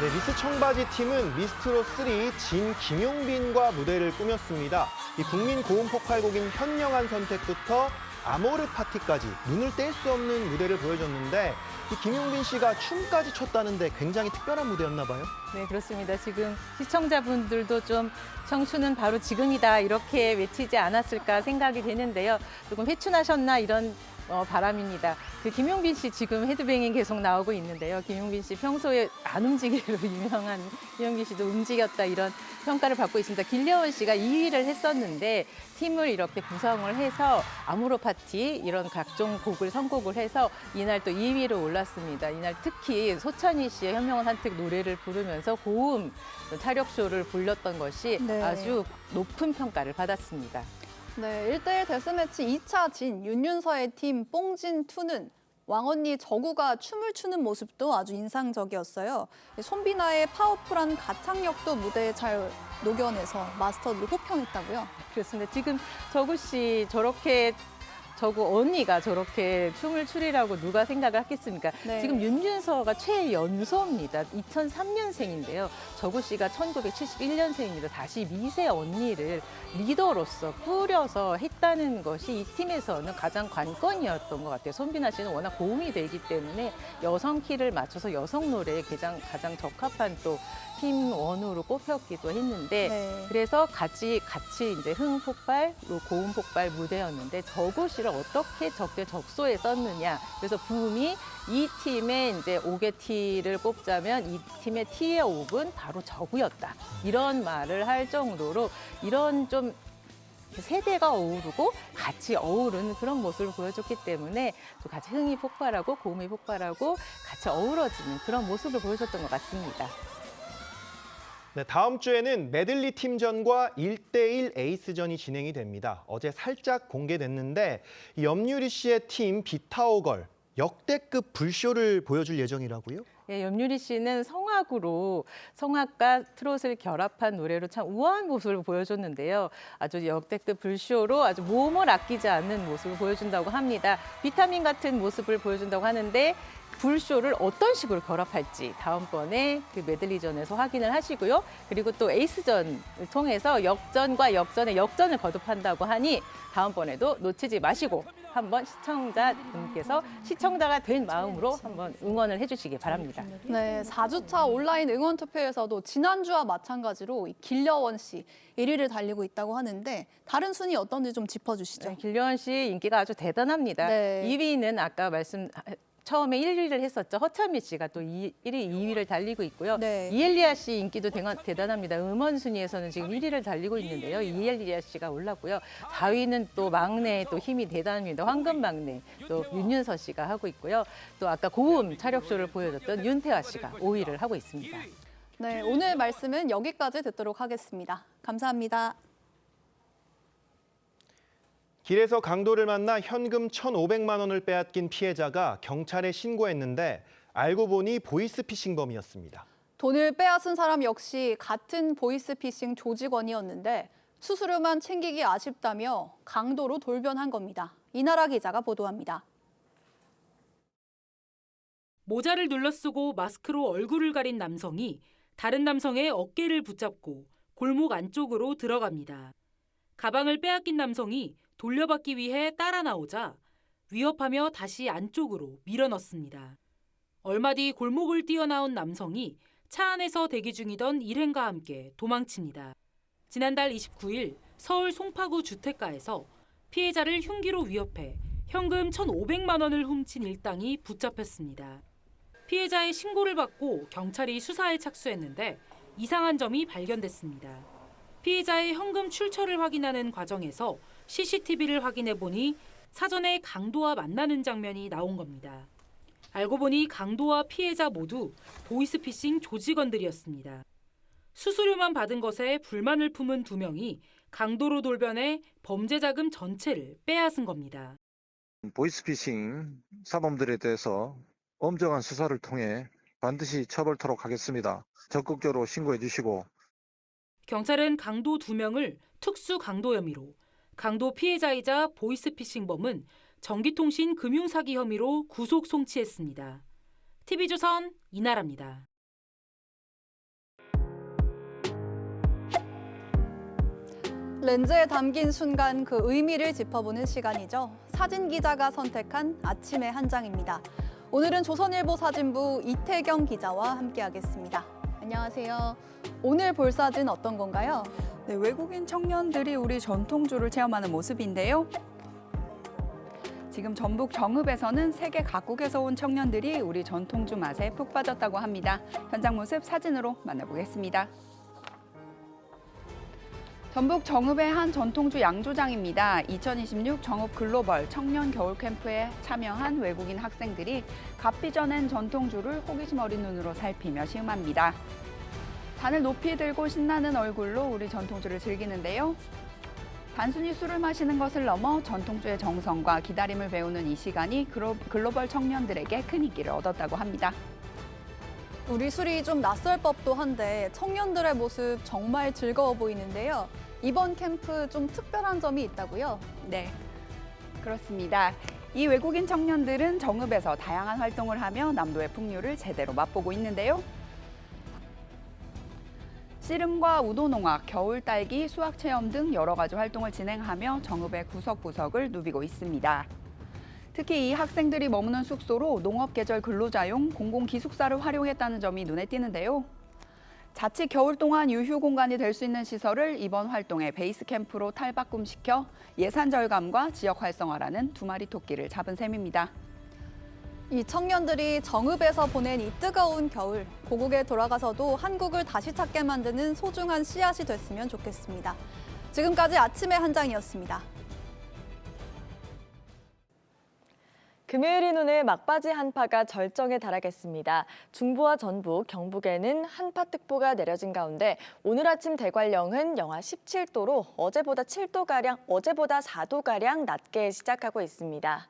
네, 미스 청바지 팀은 미스트롯3 진 김용빈과 무대를 꾸몄습니다. 이 국민 고음 폭발곡인 현명한 선택부터 아모르 파티까지 눈을 뗄 수 없는 무대를 보여줬는데 이 김용빈 씨가 춤까지 췄다는데 굉장히 특별한 무대였나 봐요. 네, 그렇습니다. 지금 시청자분들도 좀 청춘은 바로 지금이다 이렇게 외치지 않았을까 생각이 되는데요. 조금 회춘하셨나 이런 바람입니다. 그 김용빈 씨 지금 헤드뱅잉 계속 나오고 있는데요. 김용빈 씨 평소에 안 움직이기로 유명한 김용빈 씨도 움직였다 이런 평가를 받고 있습니다. 길려원 씨가 2위를 했었는데 팀을 이렇게 구성을 해서 아모르 파티 이런 각종 곡을 선곡을 해서 이날 또 2위로 올랐습니다. 이날 특히 소찬희 씨의 현명한 선택 노래를 부르면서 고음 타력쇼를 불렸던 것이 네. 아주 높은 평가를 받았습니다. 네, 1대1 데스매치 2차 진 윤윤서의 팀 뽕진2는 왕언니 저구가 춤을 추는 모습도 아주 인상적이었어요. 손비나의 파워풀한 가창력도 무대에 잘 녹여내서 마스터들이 호평했다고요? 그렇습니다. 지금 저구 씨 저구 언니가 저렇게 춤을 추리라고 누가 생각을 하겠습니까? 네. 지금 윤윤서가 최연소입니다. 2003년생인데요. 저구 씨가 1971년생입니다. 다시 미세 언니를 리더로서 꾸려서 했다는 것이 이 팀에서는 가장 관건이었던 것 같아요. 손비나 씨는 워낙 고음이 되기 때문에 여성 키를 맞춰서 여성 노래에 가장 적합한 또 팀원으로 꼽혔기도 했는데 네. 그래서 같이 이제 흥 폭발, 고음 폭발 무대였는데 저구 씨를 어떻게 적재적소에 썼느냐. 그래서 붐이 이 팀의 이제 옥의 T를 꼽자면 이 팀의 T의 옥은 바로 저구였다. 이런 말을 할 정도로 이런 좀 세대가 어우르고 같이 어우르는 그런 모습을 보여줬기 때문에 또 같이 흥이 폭발하고 고음이 폭발하고 같이 어우러지는 그런 모습을 보여줬던 것 같습니다. 네, 다음 주에는 메들리 팀전과 1대1 에이스전이 진행이 됩니다. 어제 살짝 공개됐는데 염유리 씨의 팀 비타오걸 역대급 불쇼를 보여줄 예정이라고요? 예, 염유리 씨는 성악과 트롯을 결합한 노래로 참 우아한 모습을 보여줬는데요. 아주 역대급 불쇼로 아주 몸을 아끼지 않는 모습을 보여준다고 합니다. 비타민 같은 모습을 보여준다고 하는데 불쇼를 어떤 식으로 결합할지 다음번에 그 메들리전에서 확인을 하시고요. 그리고 또 에이스전을 통해서 역전과 역전의 역전을 거듭한다고 하니 다음번에도 놓치지 마시고 한번 시청자분께서 시청자가 된 마음으로 한번 응원을 해주시기 바랍니다. 네, 4주차 온라인 응원 투표에서도 지난주와 마찬가지로 길려원 씨 1위를 달리고 있다고 하는데 다른 순위 어떤지 좀 짚어주시죠. 네, 길려원 씨 인기가 아주 대단합니다. 네. 2위는 아까 처음에 1위를 했었죠. 허찬미 씨가 또 1위, 2위를 달리고 있고요. 네. 이엘리아 씨 인기도 대단합니다. 음원 순위에서는 지금 1위를 달리고 있는데요. 이엘리아 씨가 올랐고요. 4위는 또 막내 또 힘이 대단합니다. 황금 막내 또 윤윤서 씨가 하고 있고요. 또 아까 고음 차력쇼를 보여줬던 윤태화 씨가 5위를 하고 있습니다. 네, 오늘 말씀은 여기까지 듣도록 하겠습니다. 감사합니다. 길에서 강도를 만나 현금 1,500만 원을 빼앗긴 피해자가 경찰에 신고했는데 알고 보니 보이스피싱범이었습니다. 돈을 빼앗은 사람 역시 같은 보이스피싱 조직원이었는데 수수료만 챙기기 아쉽다며 강도로 돌변한 겁니다. 이나라 기자가 보도합니다. 모자를 눌러쓰고 마스크로 얼굴을 가린 남성이 다른 남성의 어깨를 붙잡고 골목 안쪽으로 들어갑니다. 가방을 빼앗긴 남성이 돌려받기 위해 따라 나오자 위협하며 다시 안쪽으로 밀어넣습니다. 얼마 뒤 골목을 뛰어나온 남성이 차 안에서 대기 중이던 일행과 함께 도망칩니다. 지난달 29일 서울 송파구 주택가에서 피해자를 흉기로 위협해 현금 1,500만 원을 훔친 일당이 붙잡혔습니다. 피해자의 신고를 받고 경찰이 수사에 착수했는데 이상한 점이 발견됐습니다. 피해자의 현금 출처를 확인하는 과정에서 CCTV를 확인해 보니 사전에 강도와 만나는 장면이 나온 겁니다. 알고 보니 강도와 피해자 모두 보이스피싱 조직원들이었습니다. 수수료만 받은 것에 불만을 품은 두 명이 강도로 돌변해 범죄 자금 전체를 빼앗은 겁니다. 보이스피싱 사범들에 대해서 엄정한 수사를 통해 반드시 처벌토록 하겠습니다. 적극적으로 신고해 주시고. 경찰은 강도 2명을 특수 강도 혐의로, 강도 피해자이자 보이스피싱범은 전기통신 금융사기 혐의로 구속 송치했습니다. TV조선 이나라입니다. 렌즈에 담긴 순간 그 의미를 짚어보는 시간이죠. 사진 기자가 선택한 아침의 한 장입니다. 오늘은 조선일보 사진부 이태경 기자와 함께하겠습니다. 안녕하세요. 오늘 볼 사진 어떤 건가요? 네, 외국인 청년들이 우리 전통주를 체험하는 모습인데요. 지금 전북 정읍에서는 세계 각국에서 온 청년들이 우리 전통주 맛에 푹 빠졌다고 합니다. 현장 모습 사진으로 만나보겠습니다. 전북 정읍의 한 전통주 양조장입니다. 2026 정읍 글로벌 청년 겨울 캠프에 참여한 외국인 학생들이 갓 빚어낸 전통주를 호기심 어린 눈으로 살피며 시음합니다. 잔을 높이 들고 신나는 얼굴로 우리 전통주를 즐기는데요. 단순히 술을 마시는 것을 넘어 전통주의 정성과 기다림을 배우는 이 시간이 글로벌 청년들에게 큰 인기를 얻었다고 합니다. 우리 술이 좀 낯설 법도 한데 청년들의 모습 정말 즐거워 보이는데요. 이번 캠프 좀 특별한 점이 있다고요? 네, 그렇습니다. 이 외국인 청년들은 정읍에서 다양한 활동을 하며 남도의 풍류를 제대로 맛보고 있는데요. 씨름과 우도농악, 겨울 딸기, 수학 체험 등 여러 가지 활동을 진행하며 정읍의 구석구석을 누비고 있습니다. 특히 이 학생들이 머무는 숙소로 농업계절 근로자용 공공기숙사를 활용했다는 점이 눈에 띄는데요. 자칫 겨울 동안 유휴 공간이 될 수 있는 시설을 이번 활동의 베이스 캠프로 탈바꿈시켜 예산 절감과 지역 활성화라는 두 마리 토끼를 잡은 셈입니다. 이 청년들이 정읍에서 보낸 이 뜨거운 겨울, 고국에 돌아가서도 한국을 다시 찾게 만드는 소중한 씨앗이 됐으면 좋겠습니다. 지금까지 아침의 한 장이었습니다. 금요일인 오늘 막바지 한파가 절정에 달하겠습니다. 중부와 전북, 경북에는 한파특보가 내려진 가운데 오늘 아침 대관령은 영하 17도로 어제보다 4도가량 낮게 시작하고 있습니다.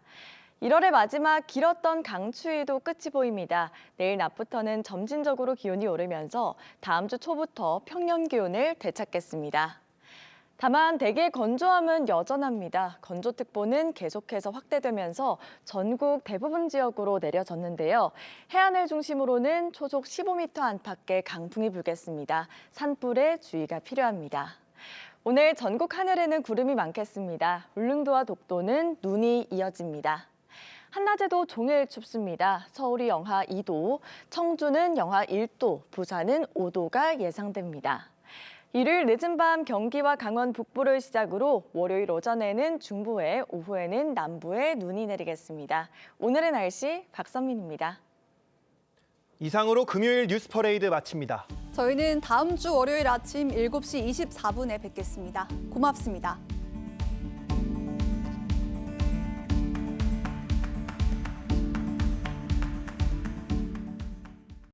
1월의 마지막 길었던 강추위도 끝이 보입니다. 내일 낮부터는 점진적으로 기온이 오르면서 다음 주 초부터 평년 기온을 되찾겠습니다. 다만 대기의 건조함은 여전합니다. 건조특보는 계속해서 확대되면서 전국 대부분 지역으로 내려졌는데요. 해안을 중심으로는 초속 15m 안팎의 강풍이 불겠습니다. 산불에 주의가 필요합니다. 오늘 전국 하늘에는 구름이 많겠습니다. 울릉도와 독도는 눈이 이어집니다. 한낮에도 종일 춥습니다. 서울이 영하 2도, 청주는 영하 1도, 부산은 5도가 예상됩니다. 일요일 늦은 밤 경기와 강원 북부를 시작으로 월요일 오전에는 중부에, 오후에는 남부에 눈이 내리겠습니다. 오늘의 날씨 박선민입니다. 이상으로 금요일 뉴스 퍼레이드 마칩니다. 저희는 다음 주 월요일 아침 7시 24분에 뵙겠습니다. 고맙습니다.